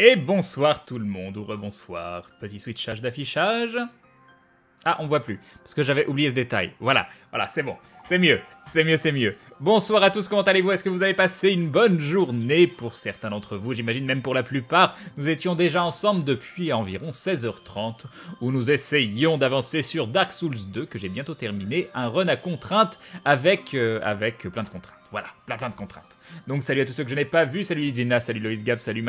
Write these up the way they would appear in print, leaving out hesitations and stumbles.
Et bonsoir tout le monde, ou rebonsoir. Petit switchage d'affichage. Ah, on voit plus, parce que j'avais oublié ce détail. Voilà, c'est bon. C'est mieux, c'est mieux. Bonsoir à tous, comment allez-vous? Est-ce que vous avez passé une bonne journée? Pour certains d'entre vous, j'imagine même pour la plupart, nous étions déjà ensemble depuis environ 16h30, où nous essayions d'avancer sur Dark Souls 2, que j'ai bientôt terminé, un run à contraintes avec plein de contraintes. Voilà, plein de contraintes. Donc salut à tous ceux que je n'ai pas vus, salut Idvina, salut Loïs Gab, salut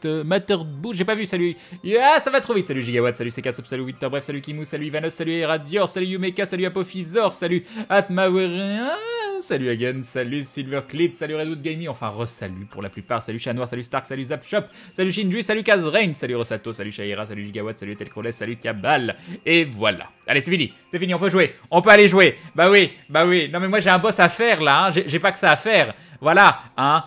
Matterboo, j'ai pas vu, salut. Ah, ça va trop vite, salut Gigawatt, salut Sekasop, salut Winterbref, salut Kimou, salut Ivanos, salut Eradior, salut Yumeka, salut Apophysor, salut Atmawerien, salut Hagen, salut Silverclit, salut Redwood Gaming, enfin re-salut pour la plupart, salut Chat Noir, salut Stark, salut Zapshop, salut Shinju, salut Kazrain, salut Rosato, salut Shaira, salut Gigawatt, salut Telcroles, salut Kabal, et voilà. Allez, c'est fini, on peut jouer, on peut aller jouer, bah oui, non mais moi j'ai un boss à faire là, hein. J'ai pas que ça à faire, voilà, hein.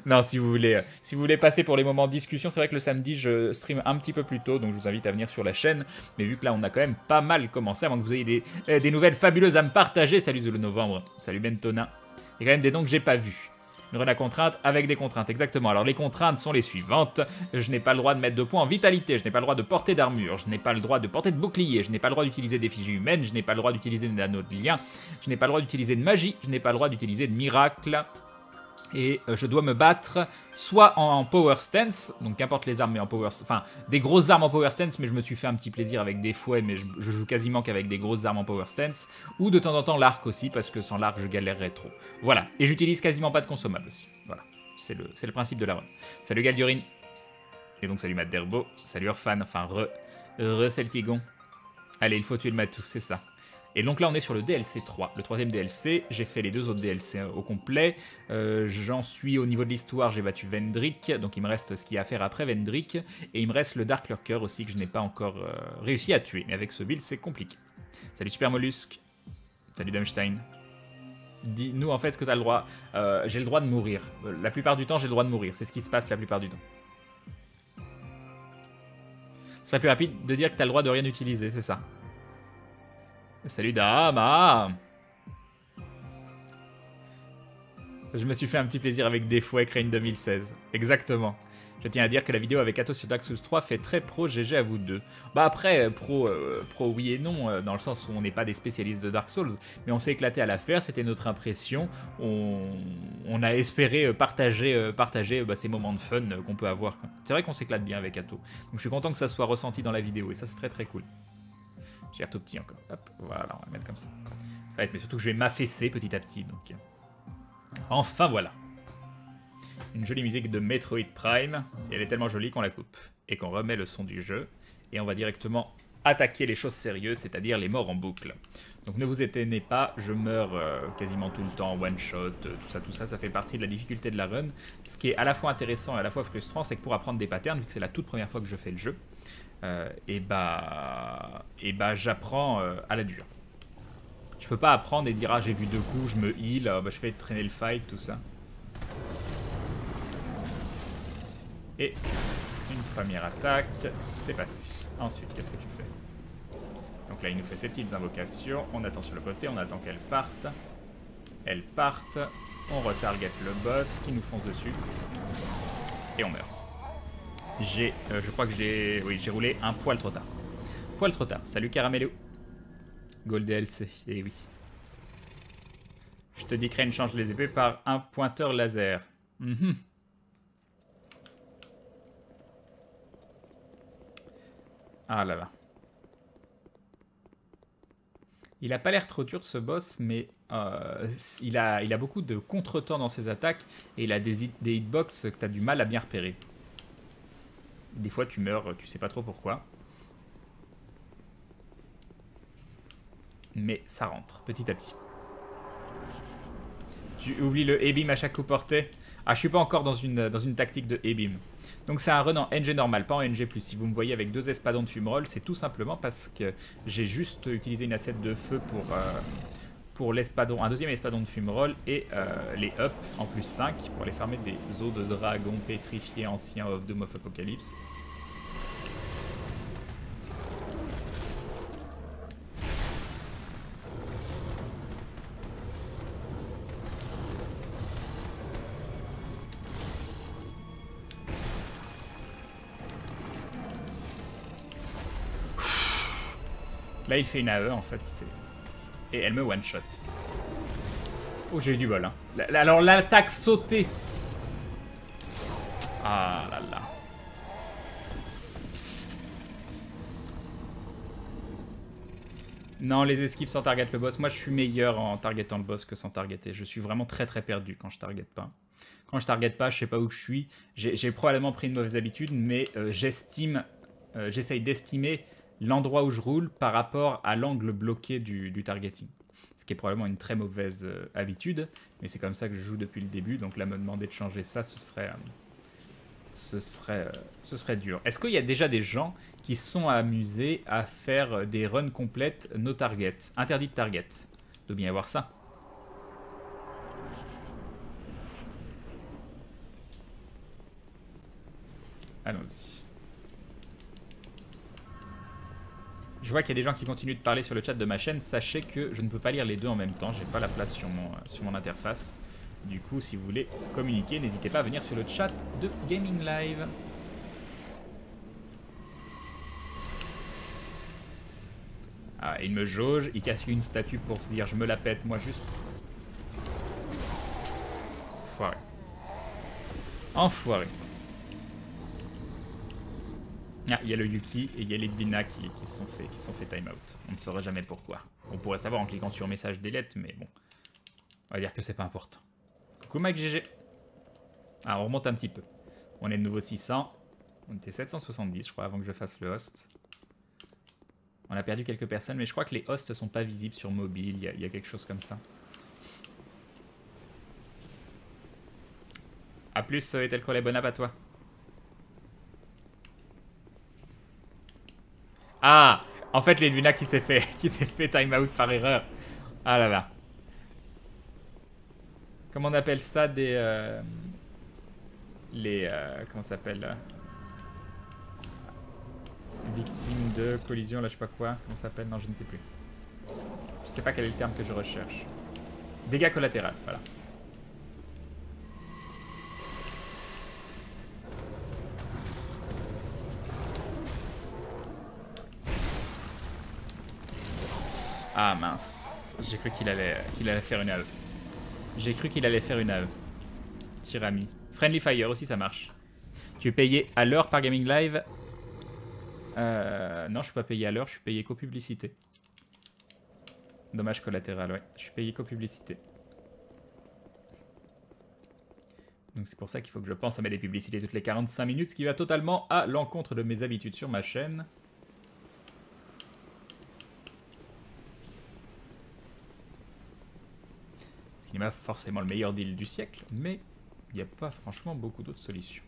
Non, si vous voulez passer pour les moments de discussion, c'est vrai que le samedi, je stream un petit peu plus tôt, donc je vous invite à venir sur la chaîne. Mais vu que là, on a quand même pas mal commencé, avant que vous ayez des nouvelles fabuleuses à me partager. Salut Zulu Novembre, salut Bentonin. Il y a quand même des noms que j'ai pas vus. Une run à contraintes avec des contraintes, exactement. Alors les contraintes sont les suivantes. Je n'ai pas le droit de mettre de points en vitalité, je n'ai pas le droit de porter d'armure, je n'ai pas le droit de porter de bouclier, je n'ai pas le droit d'utiliser d'effigie humaine, je n'ai pas le droit d'utiliser d'anneaux de lien, je n'ai pas le droit d'utiliser de magie, je n'ai pas le droit d'utiliser de miracle. Et je dois me battre soit en power stance, donc qu'importe les armes, mais en power, enfin des grosses armes en power stance, mais je me suis fait un petit plaisir avec des fouets, mais je joue quasiment qu'avec des grosses armes en power stance, ou de temps en temps l'arc aussi, parce que sans l'arc je galérerais trop. Voilà, et j'utilise quasiment pas de consommables aussi, voilà, c'est le principe de la run. Salut Galdurine, et donc salut Matt Derbo, salut Orphan, enfin re Celtigon. Allez, il faut tuer le matou, c'est ça. Et donc là, on est sur le DLC 3, le troisième DLC. J'ai fait les deux autres DLC au complet. J'en suis au niveau de l'histoire, j'ai battu Vendrick. Donc il me reste ce qu'il y a à faire après Vendrick. Et il me reste le Dark Lurker aussi que je n'ai pas encore réussi à tuer. Mais avec ce build, c'est compliqué. Salut Super Mollusque. Salut Dumstein. Dis-nous en fait ce que tu as le droit. J'ai le droit de mourir. La plupart du temps, j'ai le droit de mourir. C'est ce qui se passe la plupart du temps. Ce serait plus rapide de dire que tu as le droit de rien utiliser, c'est ça. Salut Dama. Je me suis fait un petit plaisir avec des fouets Crane 2016. Exactement. Je tiens à dire que la vidéo avec Atos sur Dark Souls 3 fait très pro GG à vous deux. Bah après, pro oui et non, dans le sens où on n'est pas des spécialistes de Dark Souls, mais on s'est éclaté à la faire, c'était notre impression. On a espéré partager ces moments de fun qu'on peut avoir. C'est vrai qu'on s'éclate bien avec Atos. Donc je suis content que ça soit ressenti dans la vidéo, et ça c'est très cool. J'ai l'air tout petit encore. Hop, voilà, on va mettre comme ça. Ça va être, mais surtout que je vais m'affaisser petit à petit. Donc, enfin, voilà. Une jolie musique de Metroid Prime. Et elle est tellement jolie qu'on la coupe. Et qu'on remet le son du jeu. Et on va directement attaquer les choses sérieuses, c'est-à-dire les morts en boucle. Donc ne vous étonnez pas, je meurs quasiment tout le temps, one shot, tout ça, ça fait partie de la difficulté de la run. Ce qui est à la fois intéressant et à la fois frustrant, c'est que pour apprendre des patterns, vu que c'est la toute première fois que je fais le jeu, et bah j'apprends à la dure. Je peux pas apprendre et dire ah j'ai vu deux coups, je me heal, bah, je fais traîner le fight, tout ça. Et une première attaque, c'est passé. Ensuite, qu'est-ce que tu fais? Donc là il nous fait ses petites invocations, on attend sur le côté, on attend qu'elles partent. Elles partent, on retarget le boss qui nous fonce dessus. Et on meurt. Je crois que j'ai roulé un poil trop tard. Poil trop tard. Salut Caramello. Gold DLC, eh oui. Je te dis Crane change les épées par un pointeur laser. Ah là là. Il a pas l'air trop dur ce boss, mais il a beaucoup de contretemps dans ses attaques et il a des hitbox que tu as du mal à bien repérer. Des fois tu meurs, tu sais pas trop pourquoi. Mais ça rentre, petit à petit. Tu oublies le E-beam à chaque coup porté. Ah, je suis pas encore dans une tactique de E-beam. Donc c'est un run en NG normal, pas en NG+. Si vous me voyez avec deux espadons de fumerole, c'est tout simplement parce que j'ai juste utilisé une asset de feu pour l'espadon, un deuxième espadon de fumerole et les up en plus 5 pour aller farmer des os de dragon pétrifiés anciens of Doom of Apocalypse. Là, il fait une AE, en fait. Et elle me one-shot. Oh, j'ai eu du bol. Hein. Alors, l'attaque sautée. Ah là là. Non, les esquives sans target le boss. Moi, je suis meilleur en targetant le boss que sans targeter. Je suis vraiment très très perdu quand je target pas. Quand je target pas, je sais pas où je suis. J'ai probablement pris une mauvaise habitude, mais j'essaye d'estimer l'endroit où je roule par rapport à l'angle bloqué du targeting. Ce qui est probablement une très mauvaise habitude, mais c'est comme ça que je joue depuis le début. Donc là, me demander de changer ça, ce serait dur. Est-ce qu'il y a déjà des gens qui se sont amusés à faire des runs complètes no target, interdit de target? Il doit bien y avoir ça. Allons-y. Je vois qu'il y a des gens qui continuent de parler sur le chat de ma chaîne. Sachez que je ne peux pas lire les deux en même temps. J'ai pas la place sur mon interface. Du coup, si vous voulez communiquer, n'hésitez pas à venir sur le chat de Gaming Live. Ah, il me jauge, il casse une statue pour se dire je me la pète, moi juste. Enfoiré. Enfoiré. Ah, il y a le Yuki et il y a les Dvina qui se sont fait time out. On ne saurait jamais pourquoi. On pourrait savoir en cliquant sur message delete, mais bon. On va dire que c'est pas important. Coucou Mike GG. Ah, on remonte un petit peu. On est de nouveau 600. On était 770, je crois, avant que je fasse le host. On a perdu quelques personnes, mais je crois que les hosts sont pas visibles sur mobile. Il y a quelque chose comme ça. A plus, Etel Crowley, bon app à toi. Ah, en fait, l'Edwina qui s'est fait time out par erreur. Ah là là. Comment on appelle ça des... comment ça s'appelle victimes de collision, là je sais pas quoi. Comment ça s'appelle? Non, je ne sais plus. Je sais pas quel est le terme que je recherche. Dégâts collatéraux, voilà. Ah mince. J'ai cru qu'il allait faire une AE. J'ai cru qu'il allait faire une AE. Tirami. Friendly Fire aussi, ça marche. Tu es payé à l'heure par Gaming Live? Non, je suis pas payé à l'heure, je suis payé co-publicité. Dommage collatéral, ouais. Je suis payé co-publicité. Donc c'est pour ça qu'il faut que je pense à mettre des publicités toutes les 45 minutes, ce qui va totalement à l'encontre de mes habitudes sur ma chaîne. Ce qui n'est pas forcément le meilleur deal du siècle, mais il n'y a pas franchement beaucoup d'autres solutions.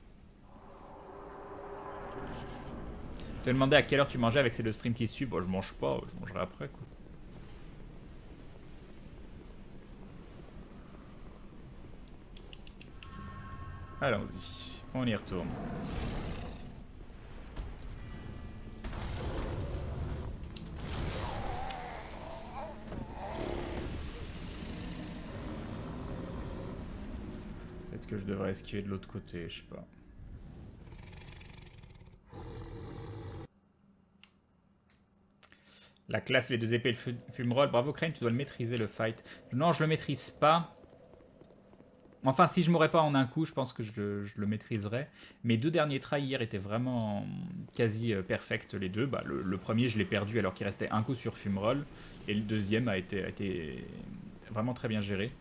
Je te demandais à quelle heure tu mangeais avec ces deux streams qui suivent. Bon, je mange pas, je mangerai après quoi. Allons-y, on y retourne. Peut-être que je devrais esquiver de l'autre côté, je sais pas. La classe, les deux épées, le fumerol. Bravo Crane, tu dois le maîtriser le fight. Non, je le maîtrise pas. Enfin, si je m'aurais pas en un coup, je pense que je le maîtriserais. Mes deux derniers tries hier étaient vraiment quasi perfects les deux. Bah, le premier, je l'ai perdu alors qu'il restait un coup sur fumerol. Et le deuxième a été vraiment très bien géré.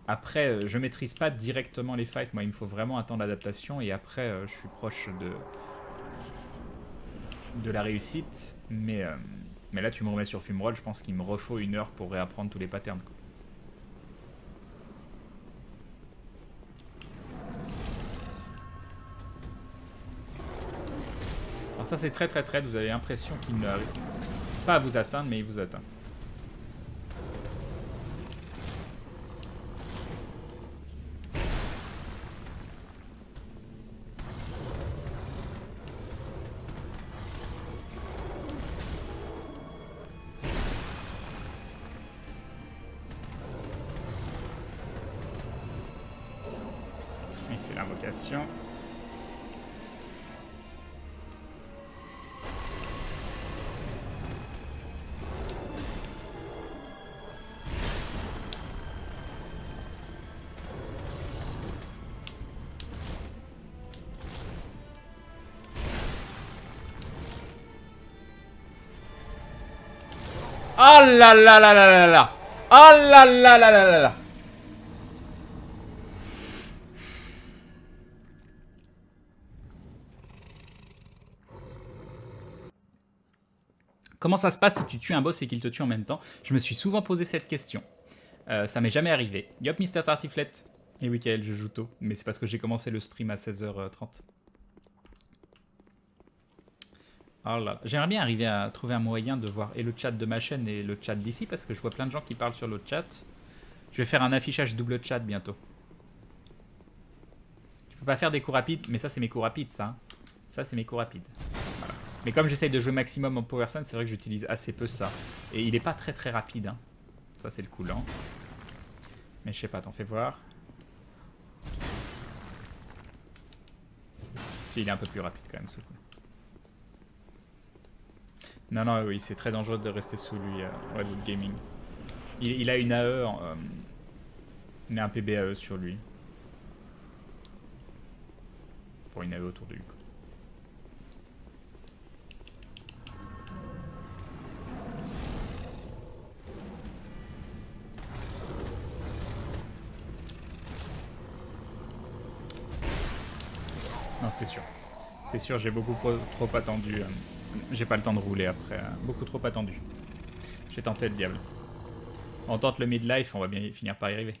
Après, je maîtrise pas directement les fights. Moi, il me faut vraiment attendre l'adaptation. Et après, je suis proche de la réussite. Mais là, tu me remets sur fumerol. Je pense qu'il me refaut 1 heure pour réapprendre tous les patterns, quoi. Alors ça, c'est très très très. Vous avez l'impression qu'il n'arrive pas à vous atteindre, mais il vous atteint. Il fait l'invocation. Oh là là là là là là. Oh là là là là là là. Comment ça se passe si tu tues un boss et qu'il te tue en même temps? Je me suis souvent posé cette question. Ça m'est jamais arrivé. Yop, Mister Tartiflet. Et oui, Kael, je joue tôt. Mais c'est parce que j'ai commencé le stream à 16h30. Oh là là. J'aimerais bien arriver à trouver un moyen de voir et le chat de ma chaîne et le chat d'ici, parce que je vois plein de gens qui parlent sur le chat. Je vais faire un affichage double chat bientôt. Je peux pas faire des coups rapides, mais ça c'est mes coups rapides, ça. Ça c'est mes coups rapides. Voilà. Mais comme j'essaye de jouer maximum en Power Stance, c'est vrai que j'utilise assez peu ça. Et il est pas très très rapide. Hein. Ça c'est le coulant. Mais je sais pas, t'en fais voir. Si, il est un peu plus rapide quand même ce coup. Non, non, oui, c'est très dangereux de rester sous lui, Redwood Gaming. Il a une AE, il a un PBAE sur lui. Pour une AE autour de lui. Quoi. Non, c'était sûr. C'est sûr, j'ai beaucoup trop attendu. J'ai pas le temps de rouler après. Beaucoup trop attendu. J'ai tenté le diable. On tente le midlife, on va bien finir par y arriver.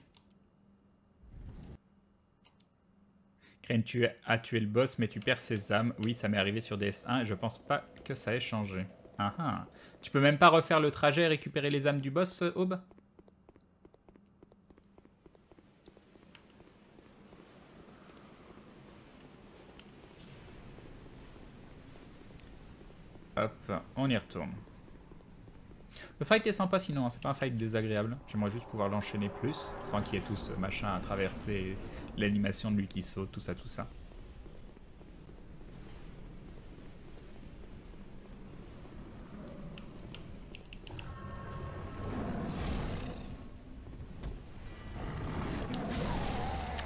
Crane, tu as tué le boss, mais tu perds ses âmes. Oui, ça m'est arrivé sur DS1 et je pense pas que ça ait changé. Ah ah. Tu peux même pas refaire le trajet et récupérer les âmes du boss, Aube? Hop, on y retourne. Le fight est sympa sinon, hein. C'est pas un fight désagréable. J'aimerais juste pouvoir l'enchaîner plus, sans qu'il y ait tout ce machin à traverser, l'animation de lui qui saute, tout ça, tout ça.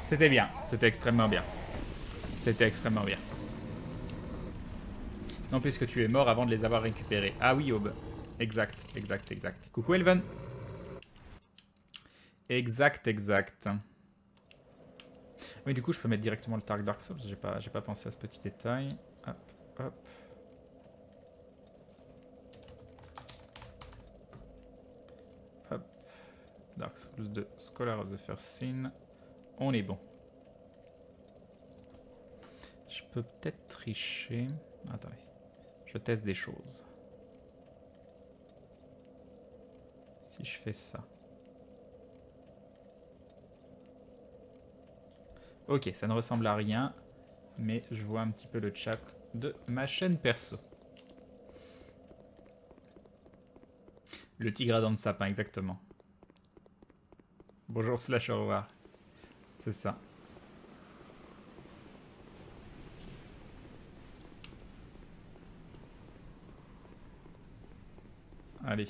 C'était bien, c'était extrêmement bien. C'était extrêmement bien. Non, puisque tu es mort avant de les avoir récupérés. Ah oui, Aube. Exact, exact, exact. Coucou Elven. Exact, exact. Oui, du coup, je peux mettre directement le Targ Dark Souls. J'ai pas pensé à ce petit détail. Hop, hop. Hop. Dark Souls 2, Scholar of the First Sin. On est bon. Je peux peut-être tricher. Attendez. Je teste des choses. Si je fais ça. Ok, ça ne ressemble à rien. Mais je vois un petit peu le chat de ma chaîne perso. Le tigre à dents de sapin, exactement. Bonjour Slash, au revoir. C'est ça. Allez.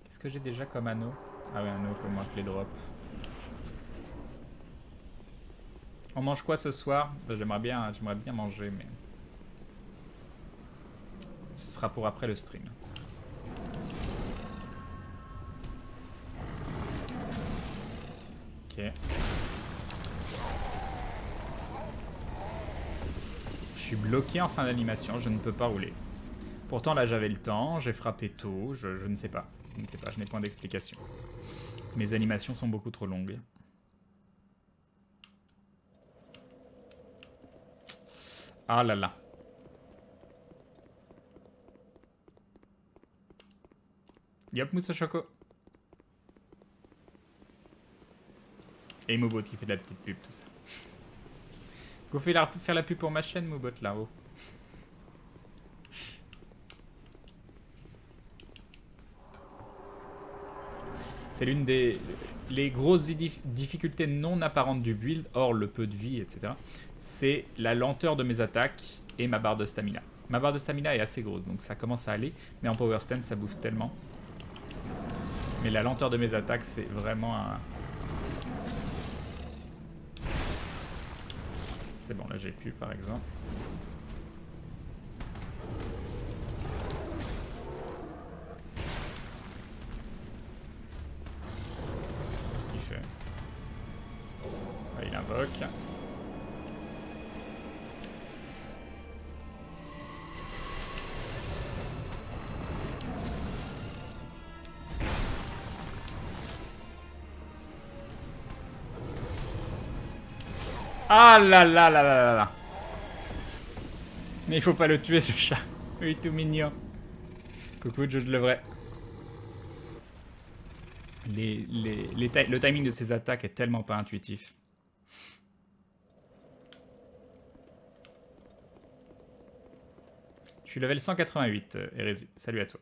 Qu'est-ce que j'ai déjà comme anneau? Ah ouais, anneau comme augmente les drops. On mange quoi ce soir? Ben, j'aimerais bien manger, mais... ce sera pour après le stream. Ok. Je suis bloqué en fin d'animation, je ne peux pas rouler. Pourtant là j'avais le temps, j'ai frappé tôt, je ne sais pas. Je ne sais pas, je n'ai point d'explication. Mes animations sont beaucoup trop longues. Ah là là. Yop, mousse au choco. Et Moobot qui fait de la petite pub, tout ça. Go faire la pub pour ma chaîne, Moobot, là-haut. C'est l'une des les grosses difficultés non apparentes du build, hors le peu de vie, etc. C'est la lenteur de mes attaques et ma barre de stamina. Ma barre de stamina est assez grosse, donc ça commence à aller. Mais en power stance, ça bouffe tellement. Mais la lenteur de mes attaques, c'est vraiment un... C'est bon, là j'ai pu, par exemple. Ah là là là là là là. Mais il faut pas le tuer ce chat. Il est tout mignon. Coucou Joe de Levray. Le timing de ses attaques est tellement pas intuitif. Je suis level 188, Hérésie. Salut à toi.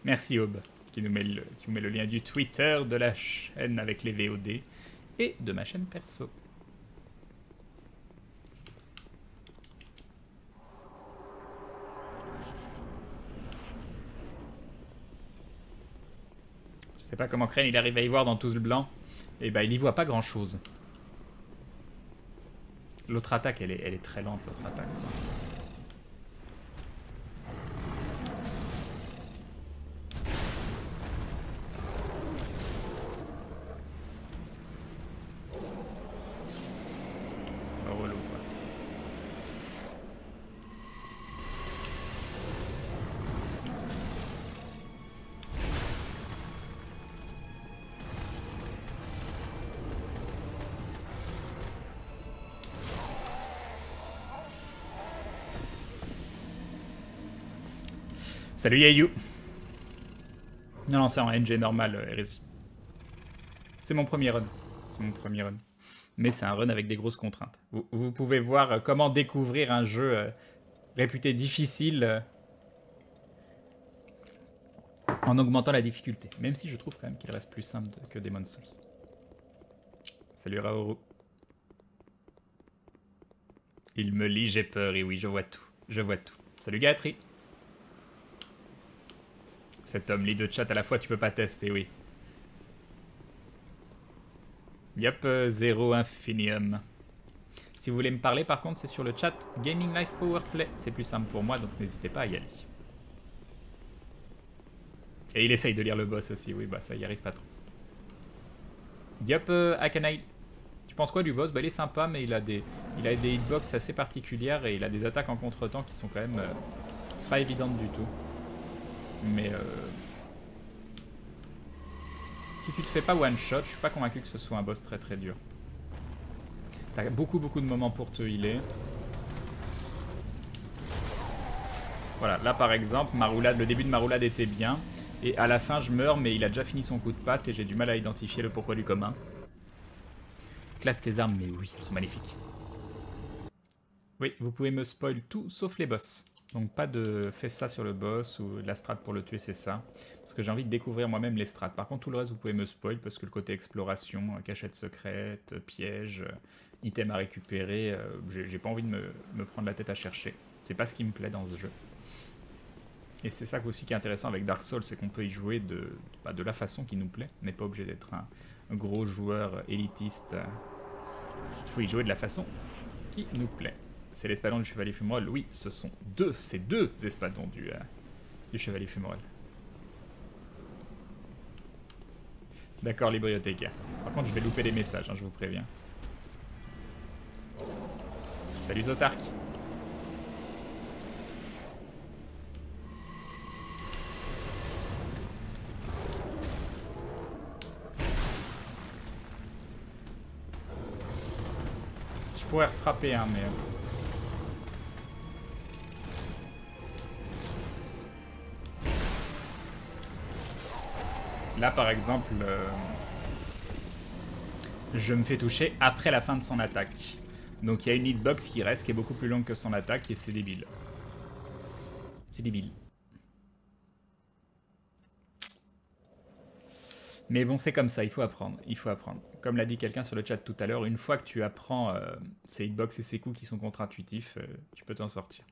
Merci Aube, qui nous met le lien du Twitter, de la chaîne avec les VOD et de ma chaîne perso. Je sais pas comment Crane il arrive à y voir dans tout le blanc. Et bah il y voit pas grand chose. L'autre attaque, elle est très lente, l'autre attaque. Relou, quoi. Salut Yayu. Non, c'est en NG normal, Hérésie. C'est mon premier run. C'est mon premier run. Mais c'est un run avec des grosses contraintes. Vous pouvez voir comment découvrir un jeu réputé difficile en augmentant la difficulté. Même si je trouve quand même qu'il reste plus simple que Demon's Souls. Salut Raoru. Il me lit, j'ai peur. Et oui, je vois tout. Je vois tout. Salut Gatri. Cet homme lit de chat à la fois, tu peux pas tester, oui. Yep, zéro infinium. Si vous voulez me parler, par contre, c'est sur le chat Gaming Life Powerplay. C'est plus simple pour moi, donc n'hésitez pas à y aller. Et il essaye de lire le boss aussi, oui, bah ça y arrive pas trop. Yep, Akanai. Tu penses quoi du boss? Bah il est sympa, mais il a des hitbox assez particulières et il a des attaques en contre-temps qui sont quand même pas évidentes du tout. Mais si tu te fais pas one shot, je suis pas convaincu que ce soit un boss très très dur. T'as beaucoup de moments pour te healer. Voilà, là par exemple, ma roulade, le début de ma roulade était bien. Et à la fin je meurs, mais il a déjà fini son coup de patte et j'ai du mal à identifier le pourquoi du commun. Classe tes armes, mais oui, elles sont magnifiques. Oui, vous pouvez me spoil tout sauf les boss. Donc pas de fais ça sur le boss ou la strat pour le tuer, c'est ça. Parce que j'ai envie de découvrir moi-même les strats. Par contre, tout le reste, vous pouvez me spoil parce que le côté exploration, cachette secrète, piège, item à récupérer, j'ai pas envie de me prendre la tête à chercher. C'est pas ce qui me plaît dans ce jeu. Et c'est ça aussi qui est intéressant avec Dark Souls, c'est qu'on peut y jouer de la façon qui nous plaît. On n'est pas obligé d'être un gros joueur élitiste. Il faut y jouer de la façon qui nous plaît. C'est l'espadon du Chevalier Fumerol. Oui, ce sont ces deux espadons du Chevalier Fumerol. D'accord, les bibliothécaires. Par contre, je vais louper les messages, hein, je vous préviens. Salut Zotark. Je pourrais frapper, hein, mais... Là, par exemple, je me fais toucher après la fin de son attaque. Donc il y a une hitbox qui reste, qui est beaucoup plus longue que son attaque, et c'est débile. C'est débile. Mais bon, c'est comme ça, il faut apprendre. Il faut apprendre. Comme l'a dit quelqu'un sur le chat tout à l'heure, une fois que tu apprends ces hitbox et ces coups qui sont contre-intuitifs, tu peux t'en sortir.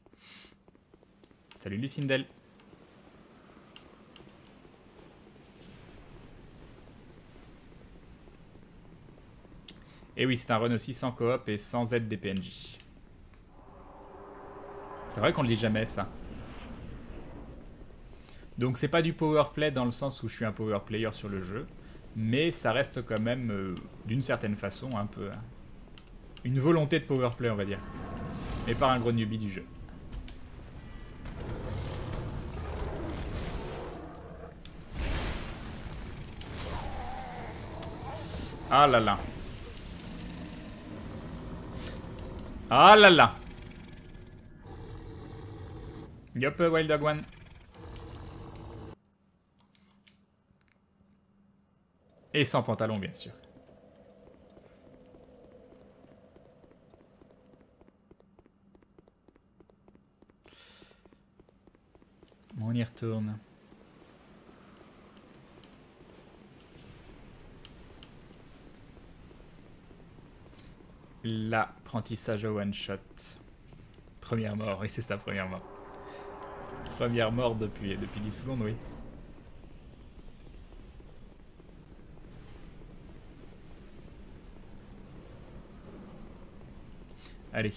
Salut Lucindel. Et oui, c'est un run aussi sans coop et sans aide des PNJ. C'est vrai qu'on le dit jamais, ça. Donc c'est pas du powerplay dans le sens où je suis un power player sur le jeu, mais ça reste quand même, d'une certaine façon, un peu... une volonté de powerplay, on va dire. Mais par un gros newbie du jeu. Ah là là. Ah là là. Yup, Wild Dog One. Et sans pantalon, bien sûr. On y retourne. L'apprentissage au one-shot. Première mort, oui c'est ça, première mort. Première mort depuis 10 secondes, oui. Allez.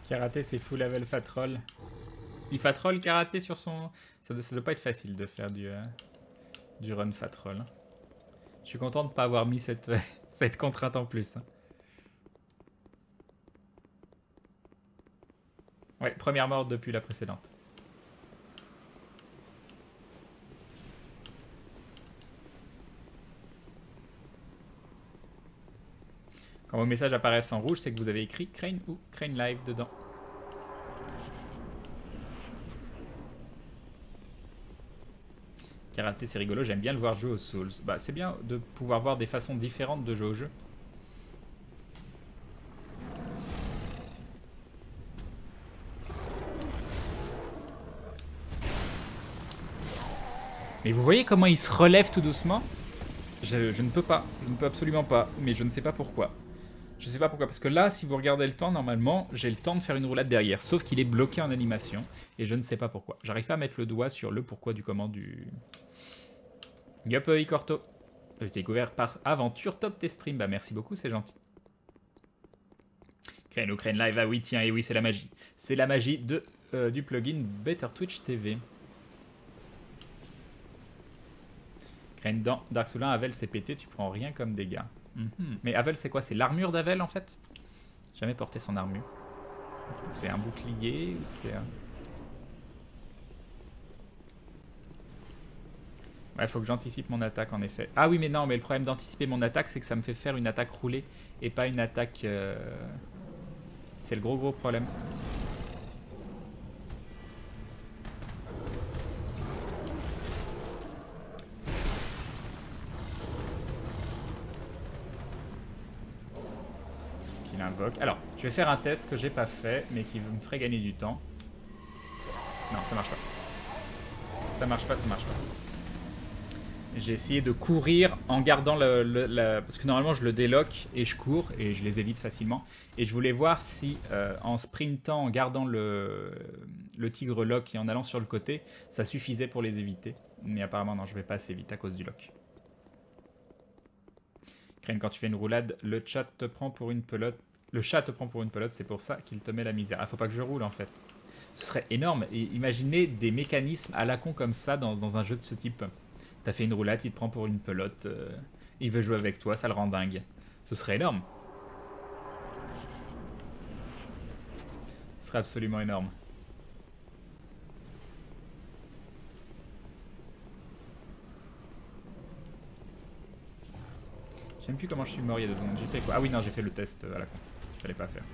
Karaté, c'est full level Fatroll. Il Fatroll Karaté sur son... Ça doit pas être facile de faire du run Fatroll. Je suis content de ne pas avoir mis cette, cette contrainte en plus. Ouais, première mort depuis la précédente. Quand vos messages apparaissent en rouge, c'est que vous avez écrit Crane ou Crane Live dedans. Karaté, c'est rigolo, j'aime bien le voir jouer aux Souls. Bah, c'est bien de pouvoir voir des façons différentes de jouer au jeu. Mais vous voyez comment il se relève tout doucement? Je ne peux pas, je ne peux absolument pas, mais je ne sais pas pourquoi. Je sais pas pourquoi, parce que là, si vous regardez le temps, normalement, j'ai le temps de faire une roulade derrière. Sauf qu'il est bloqué en animation, et je ne sais pas pourquoi. J'arrive pas à mettre le doigt sur le pourquoi du comment du... Yup, Icorto. J'ai découvert par aventure top tes streams. Bah merci beaucoup, c'est gentil. Crane ou Crane Live, ah oui, tiens, et oui, c'est la magie. C'est la magie de, du plugin Better Twitch TV. Crane dans Dark Souls 1, Havel c'est pété, tu prends rien comme dégâts. Mais Havel c'est quoi? C'est l'armure d'Havel en fait? Jamais porté son armure. C'est un bouclier ou c'est un... Ouais, faut que j'anticipe mon attaque en effet. Ah oui mais non, mais le problème d'anticiper mon attaque c'est que ça me fait faire une attaque roulée et pas une attaque... C'est le gros problème. Qu'il invoque. Alors, je vais faire un test que j'ai pas fait mais qui me ferait gagner du temps. Non, ça marche pas. Ça marche pas, ça marche pas. J'ai essayé de courir en gardant parce que normalement je le déloque et je cours et je les évite facilement. Et je voulais voir si en sprintant, en gardant le tigre lock et en allant sur le côté, ça suffisait pour les éviter. Mais apparemment non, je vais pas assez vite à cause du lock. Crane, quand tu fais une roulade, le chat te prend pour une pelote. Le chat te prend pour une pelote, c'est pour ça qu'il te met la misère. Ah, faut pas que je roule en fait. Ce serait énorme. Et imaginez des mécanismes à la con comme ça dans un jeu de ce type. T'as fait une roulade, il te prend pour une pelote, il veut jouer avec toi, ça le rend dingue. Ce serait énorme. Ce serait absolument énorme. Je sais même plus comment je suis mort il y a 2 secondes. J'ai fait quoi? Ah oui, non, j'ai fait le test à la con. Il fallait pas faire.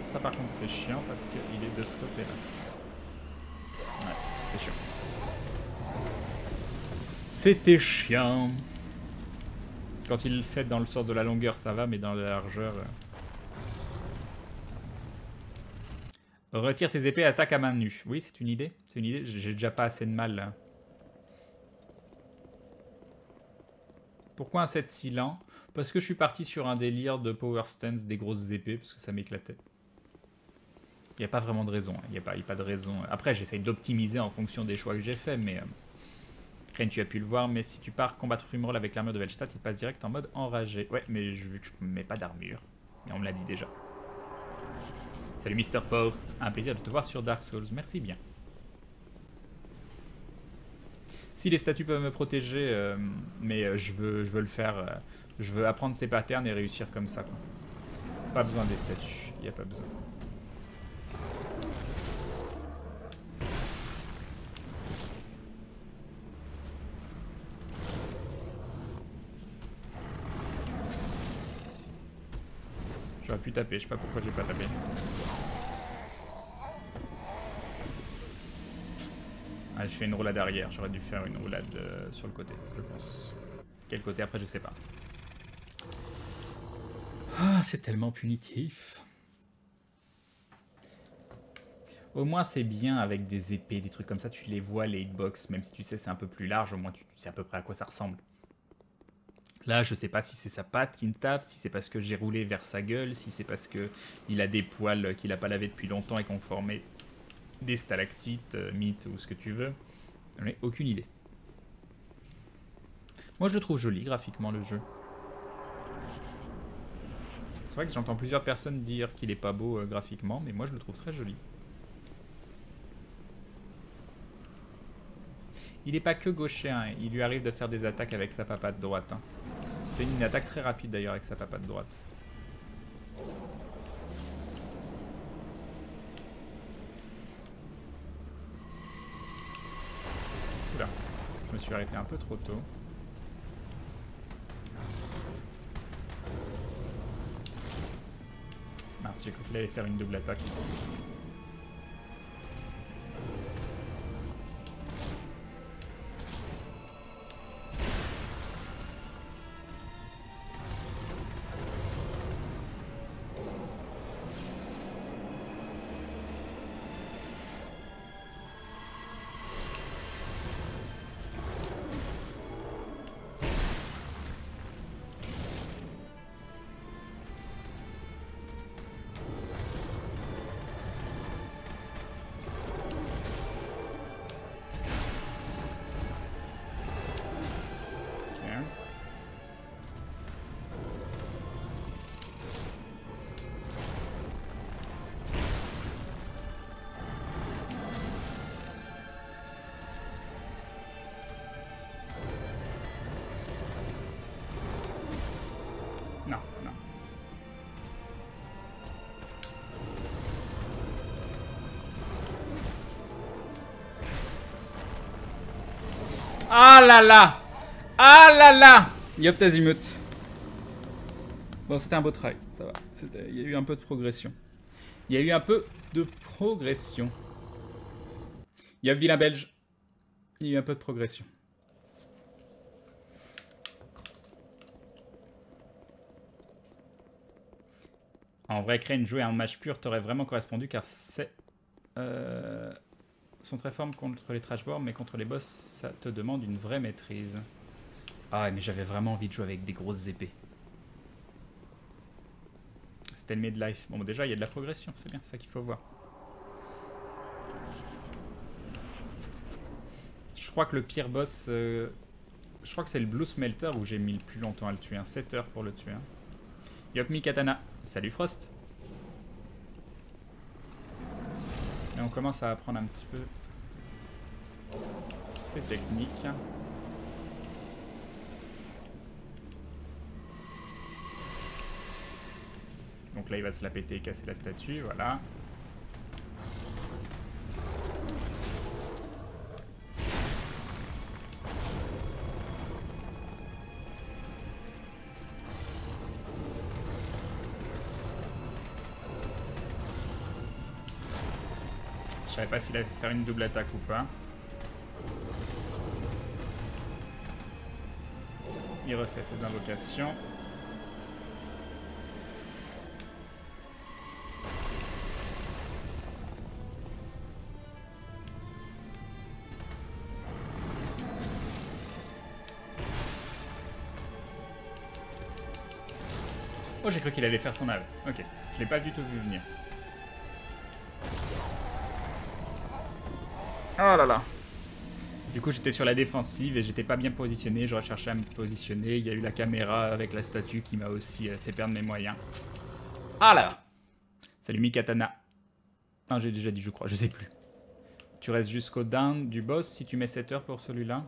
Ça par contre c'est chiant parce qu'il est de ce côté là. Ouais, c'était chiant. C'était chiant. Quand il le fait dans le sens de la longueur ça va, mais dans la largeur... Retire tes épées, attaque à main nue. Oui, c'est une idée. C'est une idée. J'ai déjà pas assez de mal là. Pourquoi un set si lent? Parce que je suis parti sur un délire de power stance des grosses épées, parce que ça m'éclatait. Il n'y a pas vraiment de raison. Il n'y a pas de raison. Après, j'essaye d'optimiser en fonction des choix que j'ai faits, mais... Crane, tu as pu le voir, mais si tu pars combattre Fumerol avec l'armure de Velstadt, il passe direct en mode enragé. Ouais, mais vu que je ne mets pas d'armure. Et on me l'a dit déjà. Salut Mister Power. Un plaisir de te voir sur Dark Souls. Merci bien. Si les statues peuvent me protéger, mais je veux le faire. Je veux apprendre ces patterns et réussir comme ça, quoi. Pas besoin des statues, il n'y a pas besoin. J'aurais pu taper, je sais pas pourquoi j'ai pas tapé. Ah, je fais une roulade arrière, j'aurais dû faire une roulade sur le côté, je pense. Quel côté après, je sais pas. Ah, c'est tellement punitif. Au moins c'est bien avec des épées, des trucs comme ça, tu les vois les hitbox, même si tu sais c'est un peu plus large, au moins tu sais à peu près à quoi ça ressemble. Là, je sais pas si c'est sa patte qui me tape, si c'est parce que j'ai roulé vers sa gueule, si c'est parce que il a des poils qu'il a pas lavé depuis longtemps et qu'on formé des stalactites, mythes ou ce que tu veux. J'en ai aucune idée. Moi, je le trouve joli graphiquement, le jeu. C'est vrai que j'entends plusieurs personnes dire qu'il est pas beau graphiquement, mais moi, je le trouve très joli. Il n'est pas que gaucher, hein. Il lui arrive de faire des attaques avec sa papate droite. Hein. C'est une attaque très rapide d'ailleurs avec sa papate droite. Oula, je me suis arrêté un peu trop tôt. Mince, j'ai cru qu'il allait faire une double attaque. Non, non. Ah là là! Ah là là! Yop Azimut. Bon, c'était un beau try, ça va. Il y a eu un peu de progression. Il y a eu un peu de progression. Yop Vilain Belge. Il y a eu un peu de progression. En vrai, Crane jouer un match pur t'aurait vraiment correspondu car c'est... sont très forts contre les trashboards, mais contre les boss, ça te demande une vraie maîtrise. Ah, mais j'avais vraiment envie de jouer avec des grosses épées. C'était le midlife. Bon, déjà, il y a de la progression, c'est bien, c'est ça qu'il faut voir. Je crois que le pire boss... je crois que c'est le Blue Smelter où j'ai mis le plus longtemps à le tuer. 7 heures pour le tuer. Yopmi Katana. Salut Frost. Et on commence à apprendre un petit peu ces techniques. Donc là, il va se la péter et casser la statue, voilà. Je savais pas s'il allait faire une double attaque ou pas. Il refait ses invocations. Oh, j'ai cru qu'il allait faire son ave. Ok, je l'ai pas du tout vu venir. Oh là là. Du coup, j'étais sur la défensive et j'étais pas bien positionné. J'aurais cherché à me positionner. Il y a eu la caméra avec la statue qui m'a aussi fait perdre mes moyens. Ah là. Salut Mikatana. Non, j'ai déjà dit, je crois. Je sais plus. Tu restes jusqu'au down du boss si tu mets 7 heures pour celui-là.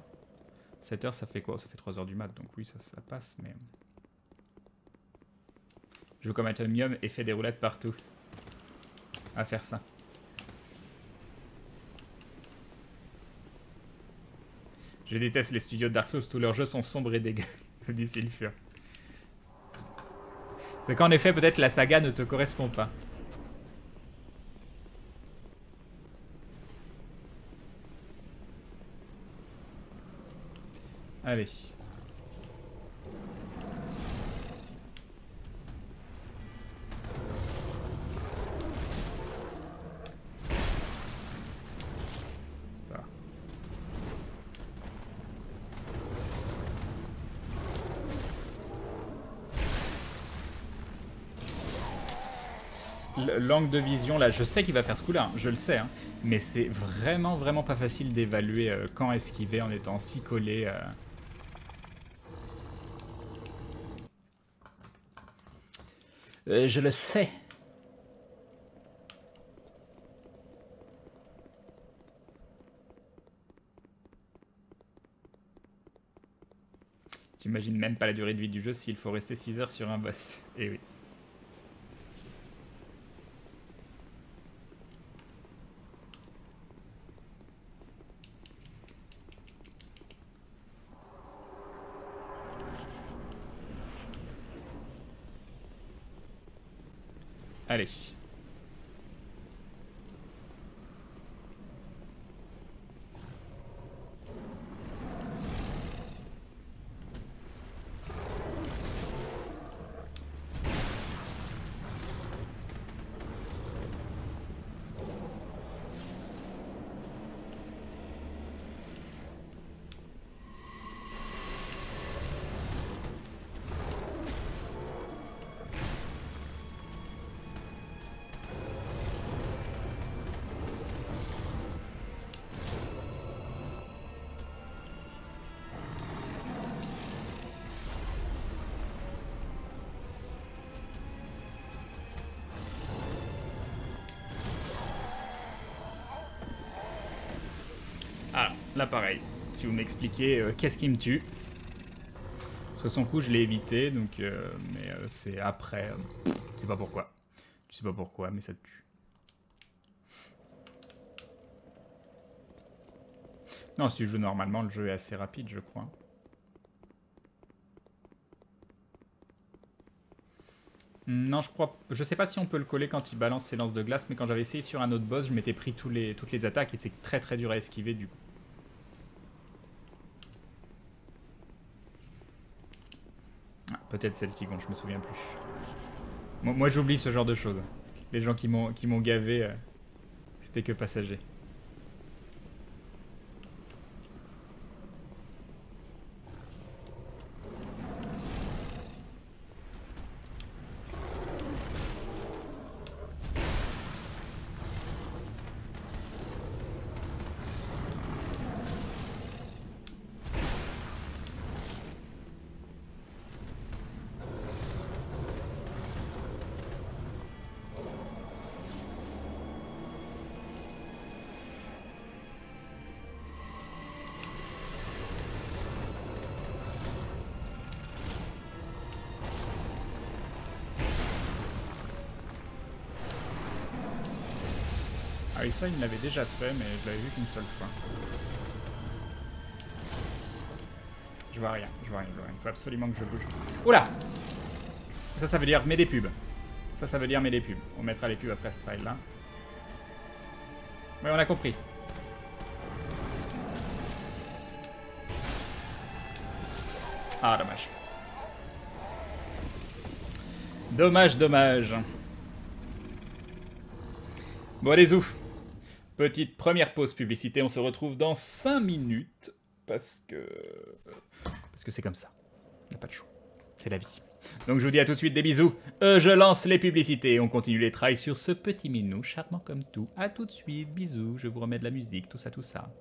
7 heures, ça fait quoi? Ça fait 3 heures du mat, donc oui, ça passe, mais... Je joue comme Atomium et fais des roulades partout. À faire ça. Je déteste les studios de Dark Souls, tous leurs jeux sont sombres et dégueux, dit Sylphur. C'est qu'en effet, peut-être la saga ne te correspond pas. Allez. Ça va. L'angle de vision, là, je sais qu'il va faire ce coup-là, hein, je le sais, hein, mais c'est vraiment, vraiment pas facile d'évaluer quand esquiver en étant si collé. Je le sais. J'imagine même pas la durée de vie du jeu s'il faut rester 6 heures sur un boss. Eh oui. Allez. Ah, là pareil. Si vous m'expliquez qu'est-ce qui me tue. Parce que son coup, je l'ai évité, donc mais c'est après. Je sais pas pourquoi. Je sais pas pourquoi, mais ça te tue. Non, si tu joues normalement, le jeu est assez rapide, je crois. Non, je crois. Je sais pas si on peut le coller quand il balance ses lances de glace, mais quand j'avais essayé sur un autre boss, je m'étais pris toutes les attaques et c'est très très dur à esquiver du coup. Ah, peut-être c'est le Tigon, je me souviens plus. Moi j'oublie ce genre de choses. Les gens qui m'ont gavé, c'était que passager. Ah oui, ça, il me l'avait déjà fait, mais je l'avais vu qu'une seule fois. Je vois rien, je vois rien, je vois rien. Il faut absolument que je bouge. Oula! Ça veut dire mets des pubs. Ça veut dire mets des pubs. On mettra les pubs après ce trail là. Ouais, on a compris. Ah, dommage. Dommage, dommage. Bon, allez, ouf. Petite première pause publicité, on se retrouve dans 5 minutes. Parce que c'est comme ça. On n'a pas de choix. C'est la vie. Donc je vous dis à tout de suite, des bisous. Je lance les publicités. On continue les trails sur ce petit minou, charmant comme tout. À tout de suite, bisous. Je vous remets de la musique, tout ça, tout ça.